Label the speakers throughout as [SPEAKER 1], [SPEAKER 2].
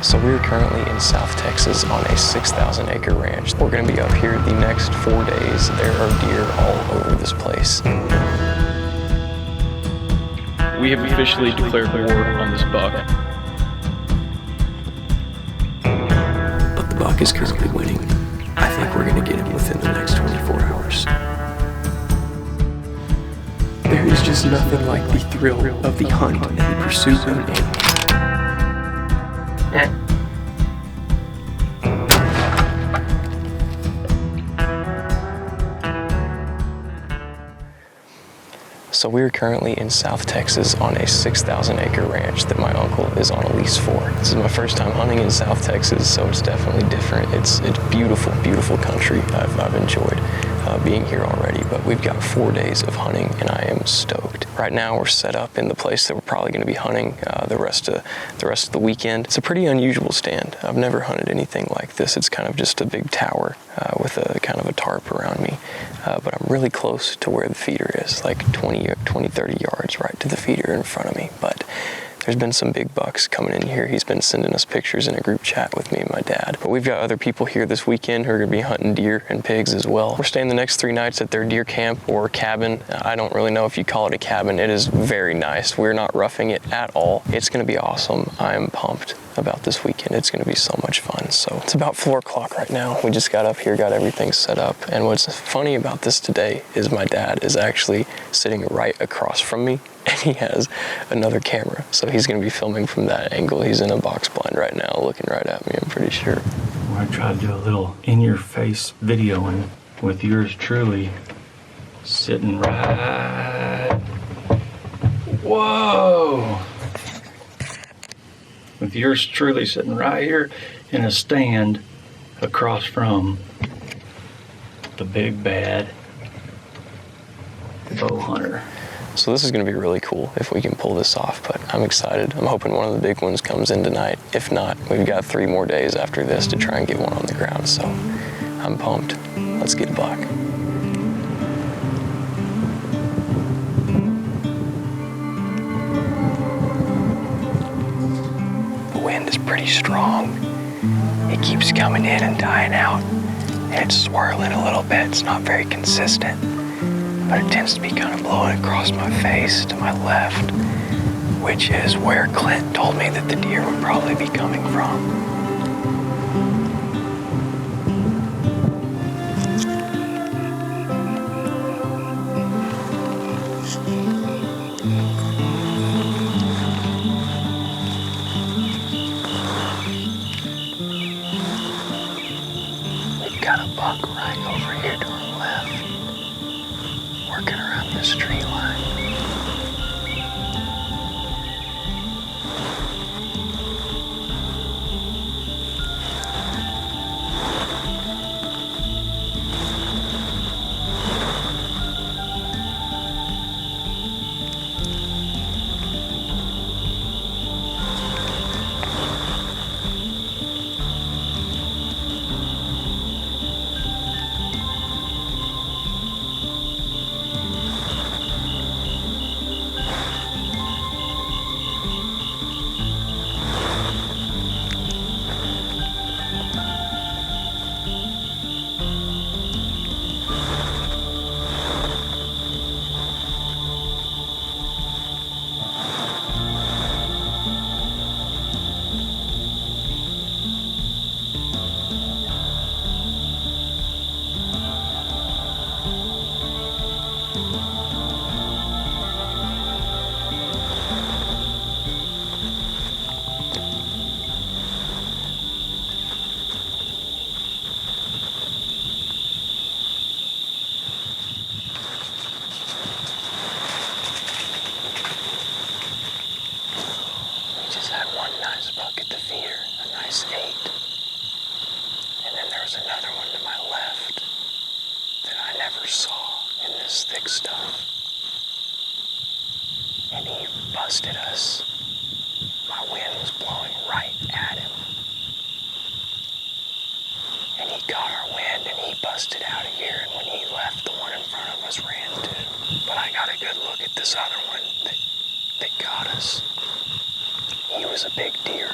[SPEAKER 1] So we're currently in South Texas on a 6,000 acre ranch. We're gonna be up here the next 4 days. There are deer all over this place.
[SPEAKER 2] We have officially declared war on this buck.
[SPEAKER 1] But the buck is currently winning. I think we're gonna get him within the next 24 hours. There is just nothing like the thrill of the hunt and the pursuit of an animal. So we're currently in South Texas on a 6,000 acre ranch that my uncle is on a lease for. This is my first time hunting in South Texas, so it's definitely different. It's beautiful, beautiful country. I've enjoyed being here already, but we've got 4 days of hunting and I am stoked. Right now we're set up in the place that we're probably going to be hunting the rest of the weekend. It's a pretty unusual stand. I've never hunted anything like this. It's kind of just a big tower with a kind of a tarp around me, but I'm really close to where the feeder is, like 20, 30 yards right to the feeder in front of me. But there's been some big bucks coming in here. He's been sending us pictures in a group chat with me and my dad. But we've got other people here this weekend who are gonna be hunting deer and pigs as well. We're staying the next 3 nights at their deer camp or cabin. I don't really know if you call it a cabin. It is very nice. We're not roughing it at all. It's gonna be awesome. I am pumped about this weekend. It's gonna be so much fun. So it's about 4 o'clock right now. We just got up here, got everything set up. And what's funny about this today is my dad is actually sitting right across from me and he has another camera. So he's gonna be filming from that angle. He's in a box blind right now looking right at me, I'm pretty sure.
[SPEAKER 3] We're gonna try to do a little in-your-face videoing with yours truly sitting right... Whoa! With yours truly sitting right here in a stand across from the big bad bow hunter.
[SPEAKER 1] So this is going to be really cool if we can pull this off, but I'm excited. I'm hoping one of the big ones comes in tonight. If not, we've got 3 more days after this to try and get one on the ground, so I'm pumped. Let's get a buck. The wind is pretty strong. It keeps coming in and dying out, and it's swirling a little bit. It's not very consistent, but it tends to be kind of blowing across my face to my left, which is where Clint told me that the deer would probably be coming from. We've got a buck right over here to our left, working around this tree line. And he busted us. My wind was blowing right at him. And he got our wind and he busted out of here. And when he left, the one in front of us ran too. But I got a good look at this other one that got us. He was a big deer.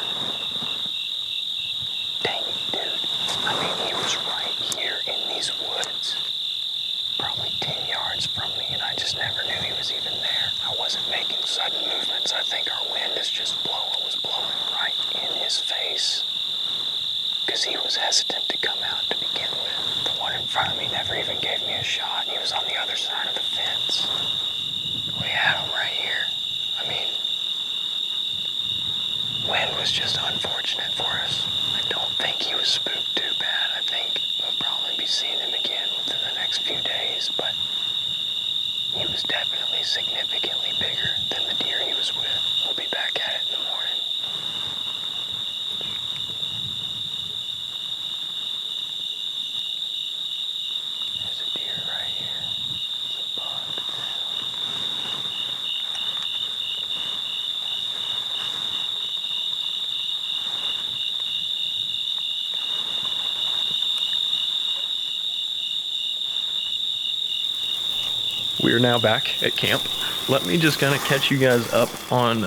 [SPEAKER 1] just never knew he was even there. I wasn't making sudden movements. I think our wind was blowing right in his face. Because he was hesitant to come out to begin with. The one in front of me never even gave me a shot. He was on the other side of the fence. We had him right here. I mean, wind was just unfortunate for us. I don't think he was spooked too bad. I think we'll probably be seeing him again within the next few days, but he was definitely significantly bigger than the deer he was with. We'll be back at it in the morning. There's a deer right here. It's a buck.
[SPEAKER 2] We are now back at camp. Let me just kind of catch you guys up on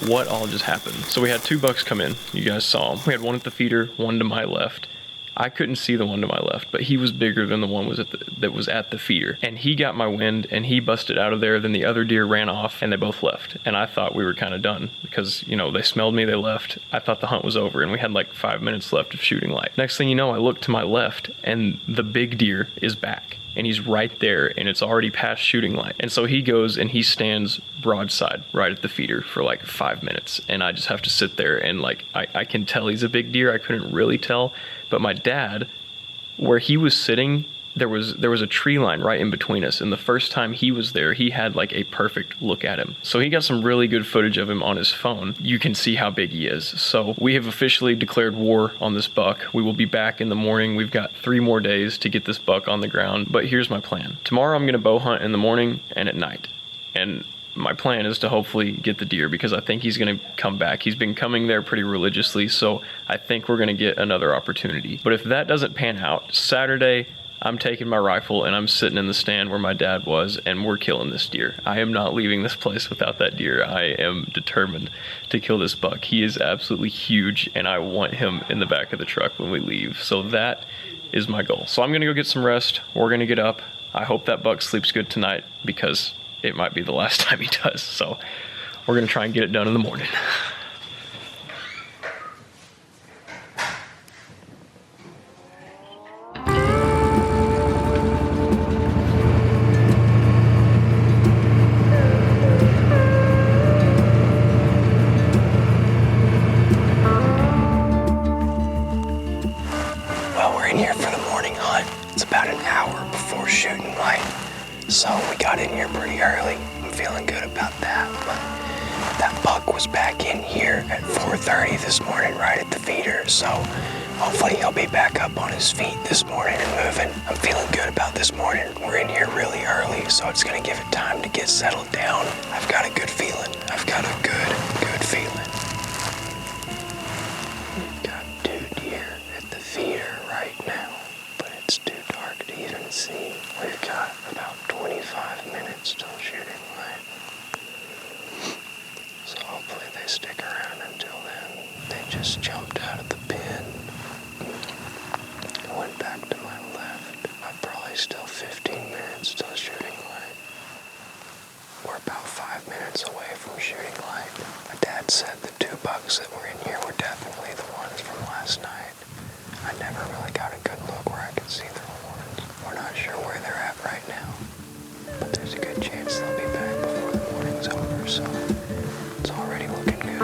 [SPEAKER 2] what all just happened. So we had 2 bucks come in. You guys saw them. We had one at the feeder, one to my left. I couldn't see the one to my left, but he was bigger than the one that was at the feeder. And he got my wind and he busted out of there. Then the other deer ran off and they both left. And I thought we were kind of done because, you know, they smelled me, they left. I thought the hunt was over and we had like 5 minutes left of shooting light. Next thing you know, I look to my left and the big deer is back. And he's right there and it's already past shooting light. And so he goes and he stands broadside right at the feeder for like 5 minutes. And I just have to sit there and like, I can tell he's a big deer. I couldn't really tell. But my dad, where he was sitting, there was a tree line right in between us. And the first time he was there, he had like a perfect look at him. So he got some really good footage of him on his phone. You can see how big he is. So we have officially declared war on this buck. We will be back in the morning. We've got 3 more days to get this buck on the ground. But here's my plan. Tomorrow I'm going to bow hunt in the morning and at night. And my plan is to hopefully get the deer because I think he's going to come back. He's been coming there pretty religiously. So I think we're going to get another opportunity. But if that doesn't pan out, Saturday, I'm taking my rifle and I'm sitting in the stand where my dad was and we're killing this deer. I am not leaving this place without that deer. I am determined to kill this buck. He is absolutely huge and I want him in the back of the truck when we leave. So that is my goal. So I'm gonna go get some rest. We're gonna get up. I hope that buck sleeps good tonight because it might be the last time he does. So we're gonna try and get it done in the morning.
[SPEAKER 1] So we got in here pretty early. I'm feeling good about that. But that buck was back in here at 4:30 this morning right at the feeder. So hopefully he'll be back up on his feet this morning and moving. I'm feeling good about this morning. We're in here really early, so it's going to give it time to get settled down. I've got a good feeling. I've got a good feeling. We've got 2 deer at the feeder right now, but it's too dark to even see. We've got about 25 minutes till shooting light. So hopefully they stick around until then. They just jumped out of the pen. I went back to my left. I'm probably still 15 minutes till shooting light. We're about 5 minutes away from shooting light. My dad said the 2 bucks that were in here were definitely the ones from last night. I never really got a good look where I could see their horns. We're not sure where they're at right now, but there's a good chance they'll be back before the morning's over, so it's already looking good.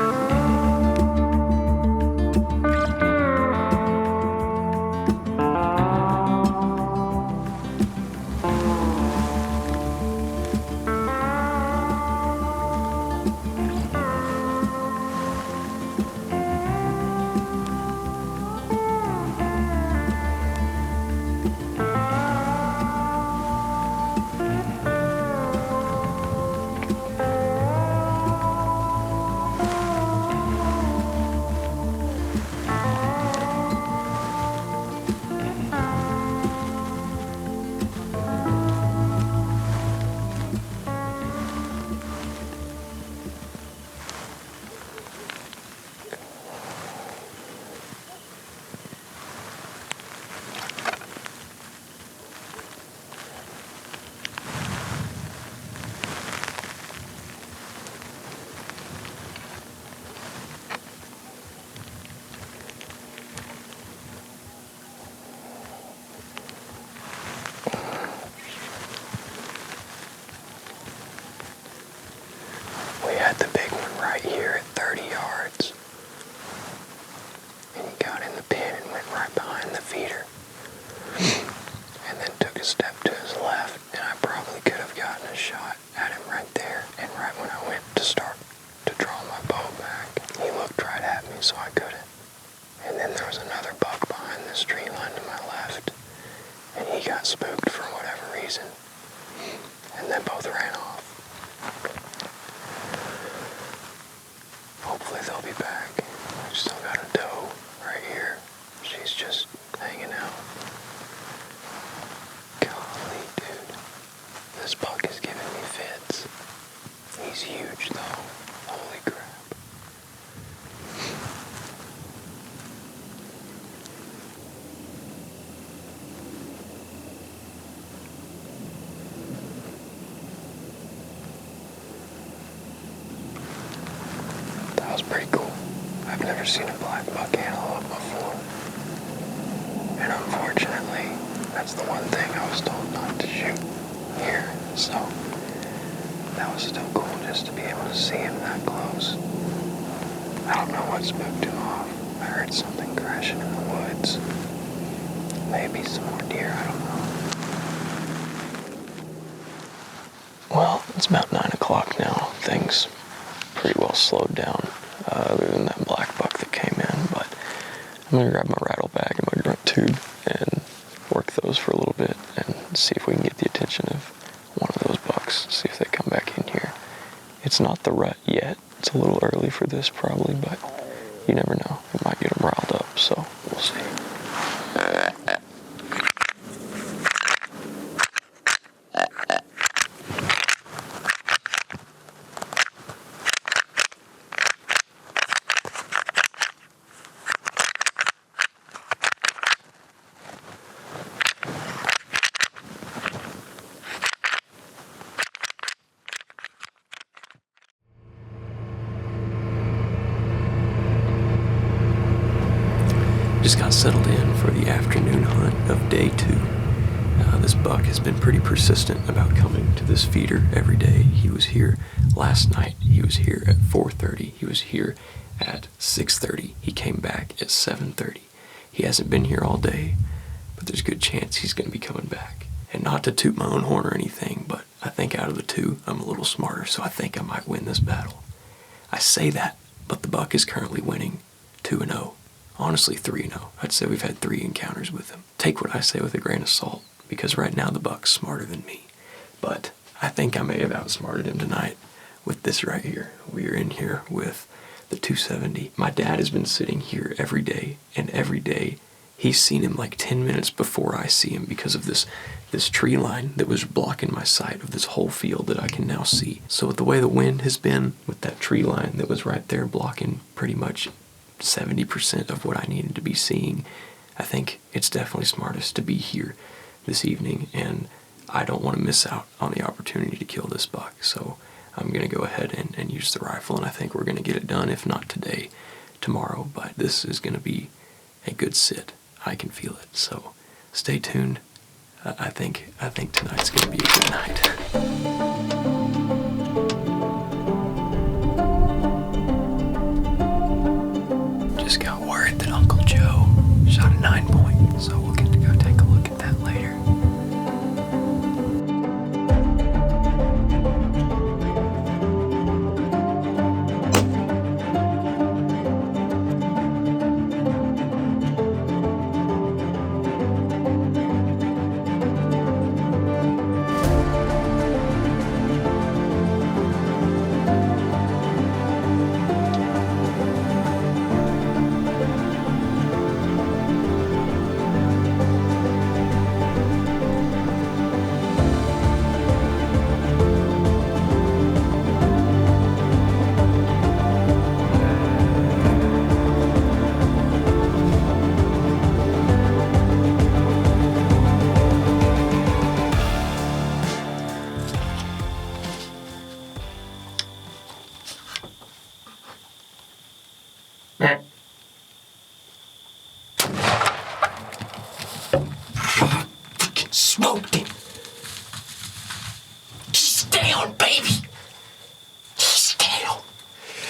[SPEAKER 1] seen a blackbuck antelope before. And unfortunately, that's the one thing I was told not to shoot here. So that was still cool just to be able to see him that close. I don't know what spooked him off. I heard something crashing in the woods. Maybe some more deer, I don't know. Well, it's about 9 o'clock now. Things pretty well slowed down, other than that black buck that came in. But I'm gonna grab my rattle bag and my grunt tube and work those for a little bit and see if we can get the attention of one of those bucks, see if they come back in here. It's not the rut yet. It's a little early for this probably, but you never know. It might get them riled up, so we'll see. Just got settled in for the afternoon hunt of day 2. This buck has been pretty persistent about coming to this feeder every day. He was here last night. He was here at 4:30. He was here at 6:30. He came back at 7:30. He hasn't been here all day, but there's a good chance he's going to be coming back. And not to toot my own horn or anything, but I think out of the two, I'm a little smarter, so I think I might win this battle. I say that, but the buck is currently winning 2-0. Honestly, 3-0. I'd say we've had 3 encounters with him. Take what I say with a grain of salt, because right now the buck's smarter than me. But I think I may have outsmarted him tonight with this right here. We are in here with the 270. My dad has been sitting here every day, and every day he's seen him like 10 minutes before I see him because of this tree line that was blocking my sight of this whole field that I can now see. So with the way the wind has been, with that tree line that was right there blocking pretty much 70% of what I needed to be seeing, I think it's definitely smartest to be here this evening, and I don't want to miss out on the opportunity to kill this buck. So I'm going to go ahead and use the rifle, and I think we're going to get it done, if not today, tomorrow. But this is going to be a good sit. I can feel it. So stay tuned. I think tonight's going to be a good night. Just got word that Uncle Joe shot a 9-point, so we'll get to go take a look at that later. Smoked him. He's down, baby. He's down.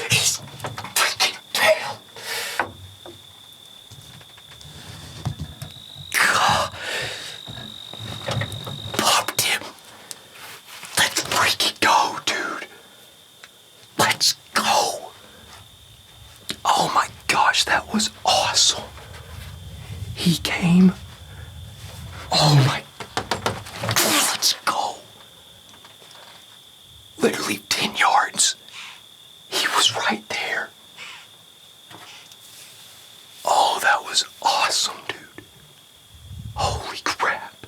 [SPEAKER 1] He's freaking down. God. Popped him. Let's freaking go, dude. Let's go. Oh my gosh, that was awesome. He came. Oh my. Let's go. Literally 10 yards. He was right there. Oh, that was awesome, dude. Holy crap.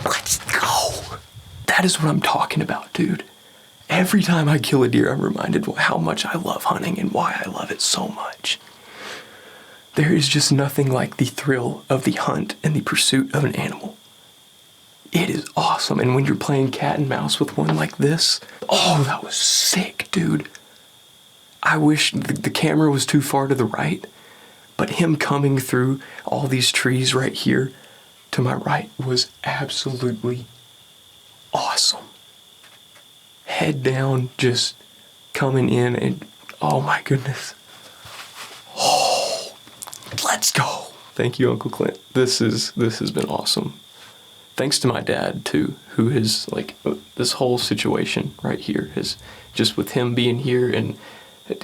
[SPEAKER 1] Let's go. That is what I'm talking about, dude. Every time I kill a deer, I'm reminded how much I love hunting and why I love it so much. There is just nothing like the thrill of the hunt and the pursuit of an animal. It is awesome, and when you're playing cat and mouse with one like this, oh, that was sick, dude. I wish the camera was too far to the right, but him coming through all these trees right here to my right was absolutely awesome. Head down, just coming in, and oh my goodness. Oh, let's go. Thank you, Uncle Clint. This has been awesome. Thanks to my dad too, who has, like, this whole situation right here is just with him being here, and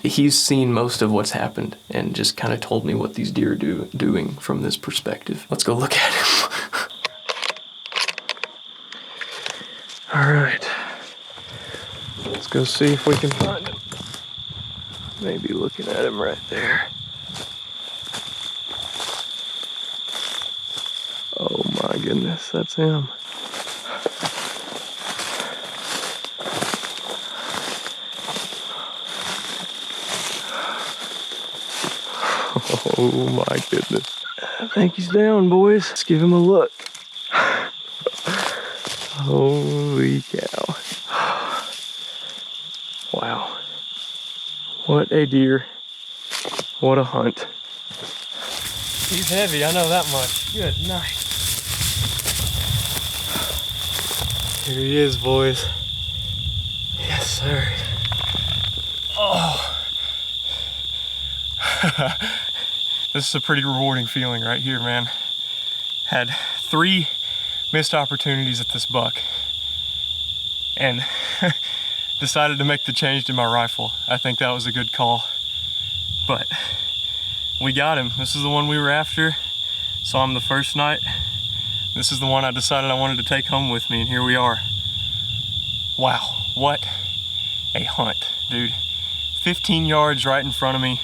[SPEAKER 1] he's seen most of what's happened and just kind of told me what these deer are doing from this perspective. Let's go look at him. All right, let's go see if we can find him. Maybe looking at him right there. Oh my goodness, that's him. Oh my goodness. I think he's down, boys. Let's give him a look. Holy cow. Wow. What a deer. What a hunt. He's heavy, I know that much. Good night. Here he is, boys. Yes, sir. Oh. This is a pretty rewarding feeling right here, man. Had 3 missed opportunities at this buck and decided to make the change to my rifle. I think that was a good call, but we got him. This is the one we were after. Saw him the first night. This is the one I decided I wanted to take home with me, and here we are. Wow, what a hunt, dude. 15 yards right in front of me.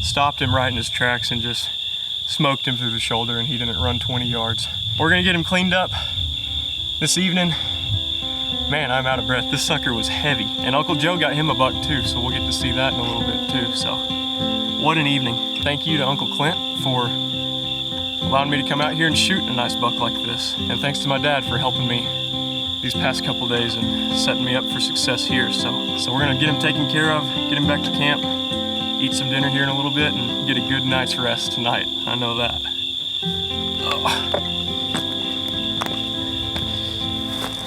[SPEAKER 1] Stopped him right in his tracks and just smoked him through the shoulder, and he didn't run 20 yards. We're gonna get him cleaned up this evening. Man, I'm out of breath. This sucker was heavy, and Uncle Joe got him a buck too, so we'll get to see that in a little bit too. So what an evening. Thank you to Uncle Clint for allowing me to come out here and shoot a nice buck like this, and thanks to my dad for helping me these past couple days and setting me up for success here. So we're gonna get him taken care of, get him back to camp, eat some dinner here in a little bit, and get a good night's rest tonight. I know that. Oh.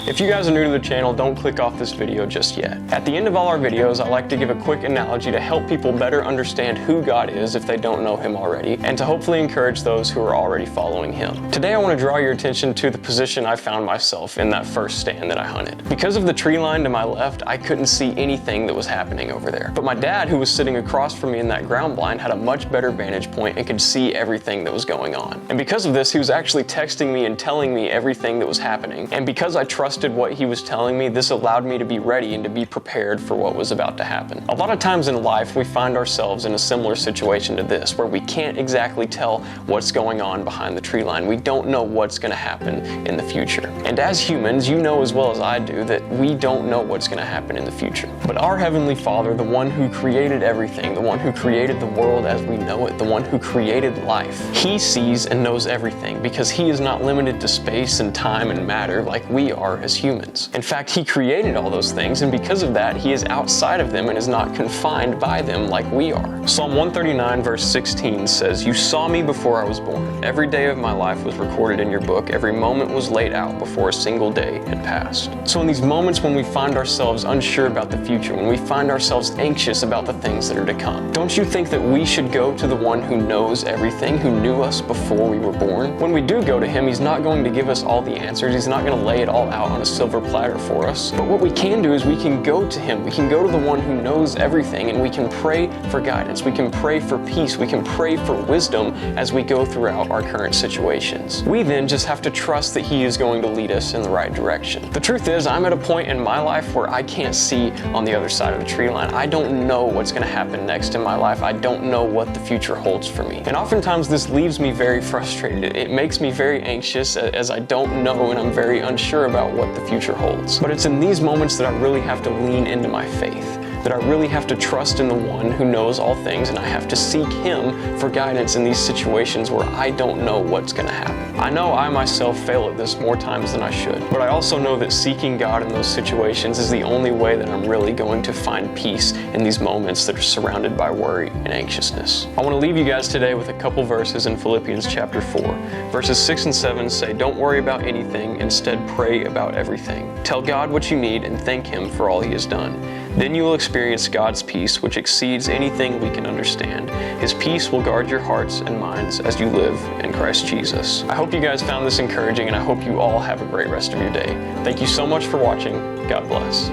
[SPEAKER 1] If you guys are new to the channel, don't click off this video just yet. At the end of all our videos, I like to give a quick analogy to help people better understand who God is if they don't know Him already, and to hopefully encourage those who are already following Him. Today I want to draw your attention to the position I found myself in that first stand that I hunted. Because of the tree line to my left, I couldn't see anything that was happening over there. But my dad, who was sitting across from me in that ground blind, had a much better vantage point and could see everything that was going on. And because of this, he was actually texting me and telling me everything that was happening. And because I trusted what he was telling me, this allowed me to be ready and to be prepared for what was about to happen. A lot of times in life, we find ourselves in a similar situation to this, where we can't exactly tell what's going on behind the tree line. We don't know what's going to happen in the future. And as humans, you know as well as I do that we don't know what's going to happen in the future. But our Heavenly Father, the one who created everything, the one who created the world as we know it, the one who created life, He sees and knows everything, because He is not limited to space and time and matter like we are as humans. In fact, He created all those things, and because of that, He is outside of them and is not confined by them like we are. Psalm 139 verse 16 says, "You saw me before I was born. Every day of my life was recorded in your book. Every moment was laid out before a single day had passed." So in these moments when we find ourselves unsure about the future, when we find ourselves anxious about the things that are to come, don't you think that we should go to the one who knows everything, who knew us before we were born? When we do go to Him, He's not going to give us all the answers. He's not going to lay it all out on a silver platter for us. But what we can do is we can go to Him. We can go to the one who knows everything, and we can pray for guidance. We can pray for peace. We can pray for wisdom as we go throughout our current situations. We then just have to trust that He is going to lead us in the right direction. The truth is, I'm at a point in my life where I can't see on the other side of the tree line. I don't know what's going to happen next in my life. I don't know what the future holds for me. And oftentimes this leaves me very frustrated. It makes me very anxious as I don't know, and I'm very unsure about what the future holds. But it's in these moments that I really have to lean into my faith. that I really have to trust in the one who knows all things, and I have to seek him for guidance in these situations where I don't know what's going to happen. I know I myself fail at this more times than I should, but I also know that seeking God in those situations is the only way that I'm really going to find peace in these moments that are surrounded by worry and anxiousness. I want to leave you guys today with a couple verses in Philippians chapter 4. Verses 6 and 7 say, "Don't worry about anything, instead pray about everything. Tell God what you need and thank him for all he has done. Then you will experience God's peace, which exceeds anything we can understand. His peace will guard your hearts and minds as you live in Christ Jesus." I hope you guys found this encouraging, and I hope you all have a great rest of your day. Thank you so much for watching. God bless.